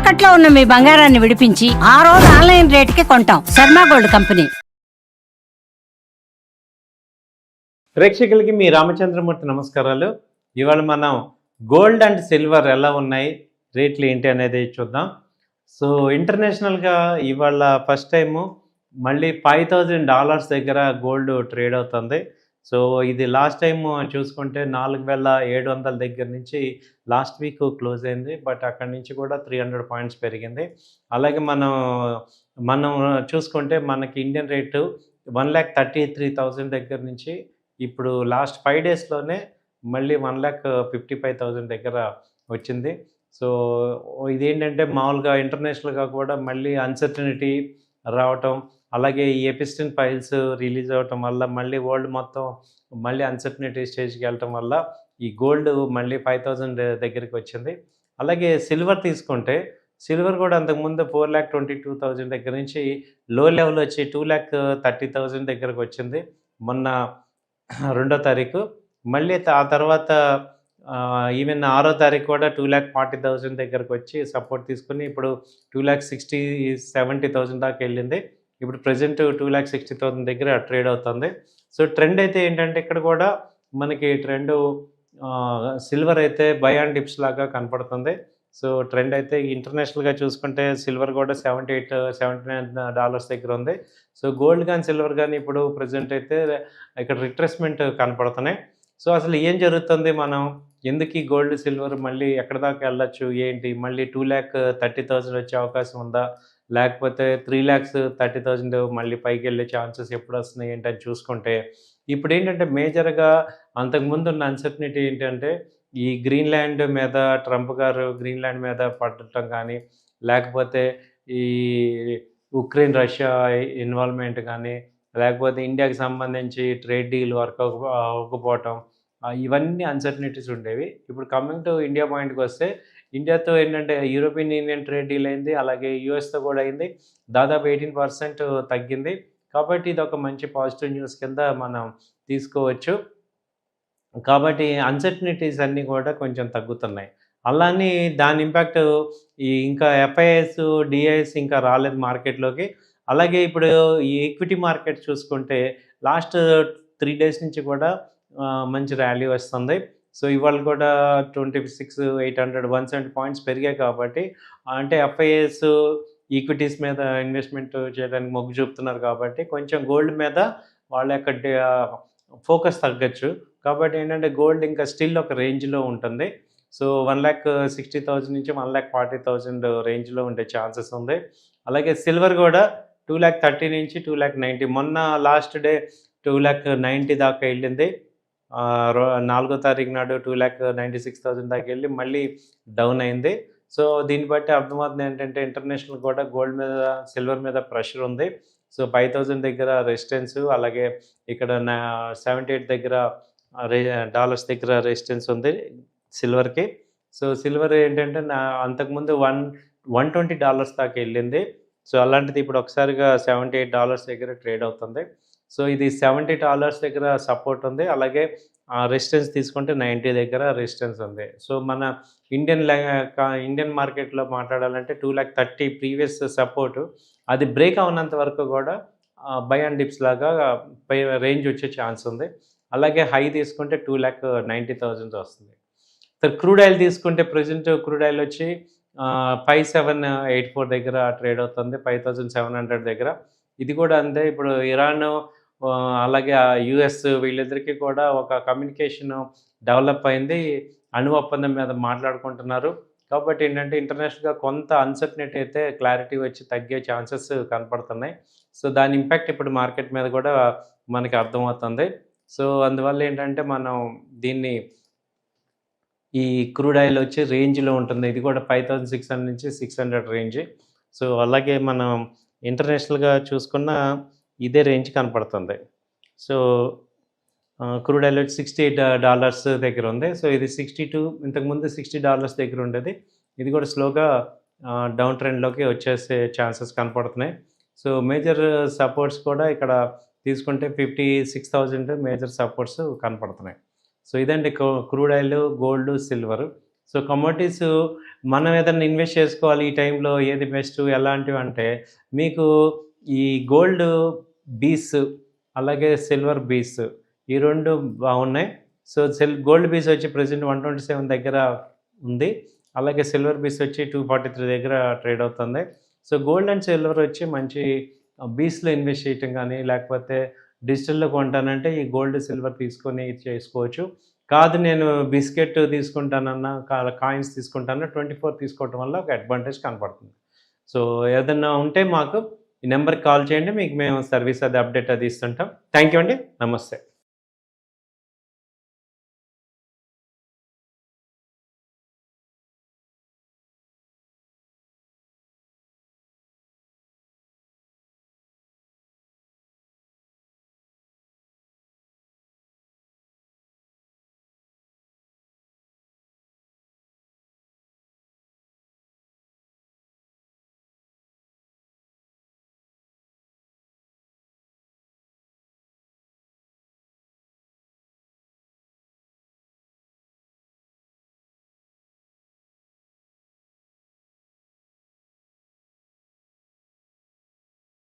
తాకట్లో ఉన్న మీ బంగారాన్ని విడిపించి ఆ రోజు ఆన్లైన్ రేటుకి కొంటాం. Sharma gold company. ప్రేక్షకులకి మీ రామచంద్రమూర్తి నమస్కారాలు. ఇవాళ మనం గోల్డ్ అండ్ సిల్వర్ ఎలా ఉన్నాయి, రేట్లు ఏంటి అనేది చూద్దాం. సో ఇంటర్నేషనల్గా ఇవాళ ఫస్ట్ టైము మళ్ళీ $5,000 దగ్గర గోల్డ్ ట్రేడ్ అవుతుంది. సో ఇది లాస్ట్ టైం చూసుకుంటే 4,700 దగ్గర నుంచి లాస్ట్ వీక్ క్లోజ్ అయింది. బట్ అక్కడి నుంచి కూడా 300 పాయింట్స్ పెరిగింది. అలాగే మనం చూసుకుంటే మనకి ఇండియన్ రేటు 1,33,000 దగ్గర నుంచి ఇప్పుడు లాస్ట్ 5 డేస్లోనే మళ్ళీ 1,55,000 దగ్గర వచ్చింది. సో ఇదేంటంటే మామూలుగా ఇంటర్నేషనల్గా కూడా మళ్ళీ అన్సర్టనిటీ రావటం, అలాగే ఈ ఎపిస్టిన్ ఫైల్స్ రిలీజ్ అవ్వటం వల్ల మళ్ళీ వరల్డ్ మొత్తం మళ్ళీ అన్సర్టనిటీ స్టేజ్కి వెళ్ళటం వల్ల ఈ గోల్డ్ మళ్ళీ 5,000 దగ్గరికి వచ్చింది. అలాగే సిల్వర్ తీసుకుంటే సిల్వర్ కూడా అంతకుముందు 4,22,000 దగ్గర నుంచి లో లెవెల్ వచ్చి 2,30,000 దగ్గరకు వచ్చింది మొన్న 2వ తారీఖు. మళ్ళీ ఆ తర్వాత ఈవెన్ 6వ తారీఖు కూడా 2,40,000 దగ్గరకు వచ్చి సపోర్ట్ తీసుకుని ఇప్పుడు 2,70,000 దాకా వెళ్ళింది. ఇప్పుడు ప్రజెంట్ 2,60,000 దగ్గర ట్రేడ్ అవుతుంది. సో ట్రెండ్ అయితే ఏంటంటే ఇక్కడ కూడా మనకి ట్రెండ్ సిల్వర్ అయితే బై అండ్ డిప్స్ లాగా కనపడుతుంది. సో ట్రెండ్ అయితే ఇంటర్నేషనల్గా చూసుకుంటే సిల్వర్ కూడా $78-79 దగ్గర ఉంది. సో గోల్డ్ కానీ సిల్వర్ కానీ ఇప్పుడు ప్రజెంట్ అయితే ఇక్కడ రిట్రేస్మెంట్ కనపడుతున్నాయి. సో అసలు ఏం జరుగుతుంది, మనం ఎందుకు ఈ గోల్డ్ సిల్వర్ మళ్ళీ ఎక్కడ దాకా వెళ్ళొచ్చు ఏంటి, మళ్ళీ 2,30,000 వచ్చే అవకాశం ఉందా, లేకపోతే 3,30,000 మళ్ళీ పైకి వెళ్ళే ఛాన్సెస్ ఎప్పుడు వస్తున్నాయి ఏంటని చూసుకుంటే ఇప్పుడు ఏంటంటే మేజర్గా అంతకుముందు ఉన్న అన్సర్టనిటీ ఏంటంటే ఈ గ్రీన్లాండ్ మీద ట్రంప్ గారు గ్రీన్లాండ్ మీద పడటం కానీ, లేకపోతే ఈ ఉక్రెయిన్ రష్యా ఇన్వాల్వ్మెంట్ కానీ, లేకపోతే ఇండియాకి సంబంధించి ట్రేడ్ డీల్ వర్క్ అవ్వకపోవటం, ఇవన్నీ అన్సర్టనిటీస్ ఉండేవి. ఇప్పుడు కమింగ్ టు ఇండియా పాయింట్కి వస్తే ఇండియాతో ఏంటంటే యూరోపియన్ యూనియన్ ట్రేడ్ డీల్ అయింది, అలాగే యూఎస్తో కూడా అయింది. దాదాపు 18% తగ్గింది. కాబట్టి ఇది ఒక మంచి పాజిటివ్ న్యూస్ కింద మనం తీసుకోవచ్చు. కాబట్టి అన్సర్టనిటీస్ అన్నీ కూడా కొంచెం తగ్గుతున్నాయి. అలానే దాని ఇంపాక్ట్ ఇంకా ఎఫ్ఐఎస్, డిఐఎస్ ఇంకా రాలేదు మార్కెట్లోకి. అలాగే ఇప్పుడు ఈ ఈక్విటీ మార్కెట్ చూసుకుంటే లాస్ట్ 3 డేస్ నుంచి కూడా మంచి ర్యాలీ వస్తుంది. సో ఇవాళ కూడా 26,800 170 పాయింట్స్ పెరిగాయి. కాబట్టి అంటే ఎఫ్ఐఎస్ ఈక్విటీస్ మీద ఇన్వెస్ట్మెంట్ చేయడానికి మొగ్గు చూపుతున్నారు కాబట్టి కొంచెం గోల్డ్ మీద వాళ్ళ యొక్క ఫోకస్ తగ్గచ్చు. కాబట్టి ఏంటంటే గోల్డ్ ఇంకా స్టిల్ ఒక రేంజ్లో ఉంటుంది. సో 1,60,000 నుంచి 1,40,000 రేంజ్లో ఉండే ఛాన్సెస్ ఉంది. అలాగే సిల్వర్ కూడా 2,30,000 నుంచి 2,90,000 మొన్న లాస్ట్ డే 2,90,000 దాకా వెళ్ళింది. 4వ తారీఖు నాడు 2,96,000 దాకా వెళ్ళి మళ్ళీ డౌన్ అయింది. సో దీన్ని బట్టి అర్థమవుతుంది ఏంటంటే ఇంటర్నేషనల్ కూడా గోల్డ్ మీద సిల్వర్ మీద ప్రెషర్ ఉంది. సో 5,000 దగ్గర రెసిస్టెన్స్, అలాగే ఇక్కడ 78 దగ్గర డాలర్స్ దగ్గర రెసిస్టెన్స్ ఉంది సిల్వర్కి. సో సిల్వర్ ఏంటంటే అంతకుముందు $120 దాకా వెళ్ళింది. సో అలాంటిది ఇప్పుడు ఒకసారిగా $78 దగ్గర ట్రేడ్ అవుతుంది. సో ఇది $70 దగ్గర సపోర్ట్ ఉంది. అలాగే రెసిస్టెన్స్ తీసుకుంటే 90 దగ్గర రెసిస్టెన్స్ ఉంది. సో మన ఇండియన్ మార్కెట్లో మాట్లాడాలంటే 2,30,000 ప్రీవియస్ సపోర్టు అది బ్రేక్ అవునంత వరకు కూడా బై అండ్ డిప్స్ లాగా పై రేంజ్ వచ్చే ఛాన్స్ ఉంది. అలాగే హై తీసుకుంటే 2,90,000 వస్తుంది. క్రూడ్ ఆయిల్ తీసుకుంటే ప్రజెంట్ క్రూడ్ ఆయిల్ వచ్చి 5,784 దగ్గర ట్రేడ్ అవుతుంది, 5,700 దగ్గర. ఇది కూడా అంతే. ఇప్పుడు ఇరాన్ అలాగే యుఎస్ వీళ్ళిద్దరికీ కూడా ఒక కమ్యూనికేషన్ డెవలప్ అయింది, అణు ఒప్పందం మీద మాట్లాడుకుంటున్నారు. కాబట్టి ఏంటంటే ఇంటర్నేషనల్గా కొంత అన్సర్టనిటీ అయితే క్లారిటీ వచ్చి తగ్గే ఛాన్సెస్ కనపడుతున్నాయి. సో దాని ఇంపాక్ట్ ఇప్పుడు మార్కెట్ మీద కూడా మనకి అర్థమవుతుంది. సో అందువల్ల ఏంటంటే మనం దీన్ని ఈ క్రూడ్ ఆయిల్ వచ్చి రేంజ్లో ఉంటుంది. ఇది కూడా 5,600 నుంచి 600 రేంజ్. సో అలాగే మనం ఇంటర్నేషనల్గా చూసుకున్న ఇదే రేంజ్ కనపడుతుంది. సో క్రూడ్ ఆయిల్ వచ్చి $68 దగ్గర ఉంది. సో ఇది 62, ఇంతకుముందు $60 దగ్గర ఉండేది. ఇది కూడా స్లోగా డౌన్ ట్రెండ్లోకి వచ్చేసే ఛాన్సెస్ కనపడుతున్నాయి. సో మేజర్ సపోర్ట్స్ కూడా ఇక్కడ తీసుకుంటే 56,000 మేజర్ సపోర్ట్స్ కనపడుతున్నాయి. సో ఇదండి crude oil, gold, silver. So commodities మనం ఏదైనా ఇన్వెస్ట్ చేసుకోవాలి ఈ టైంలో ఏది బెస్ట్ ఎలాంటివి అంటే మీకు ఈ గోల్డ్ బీస్ అలాగే సిల్వర్ బీస్ ఈ రెండు బాగున్నాయి. సో గోల్డ్ బీస్ వచ్చి ప్రజెంట్ 127 దగ్గర ఉంది. అలాగే సిల్వర్ బీస్ వచ్చి 243 దగ్గర ట్రేడ్ అవుతుంది. సో గోల్డ్ అండ్ సిల్వర్ వచ్చి మంచి బీస్లో ఇన్వెస్ట్ చేయటం కానీ లేకపోతే డిజిటల్లో కొంటానంటే ఈ గోల్డ్ సిల్వర్ తీసుకొని చేసుకోవచ్చు. కాదు నేను బిస్కెట్ తీసుకుంటానన్నా కాయిన్స్ తీసుకుంటానన్నా 24 తీసుకోవటం వల్ల ఒక అడ్వాంటేజ్ కనపడుతుంది. సో ఏదన్నా ఉంటే మాకు ఈ నెంబర్కి కాల్ చేయండి, మీకు మేము సర్వీస్ అది అప్డేట్ అది ఇస్తుంటాం. థ్యాంక్ యూ అండి. నమస్తే.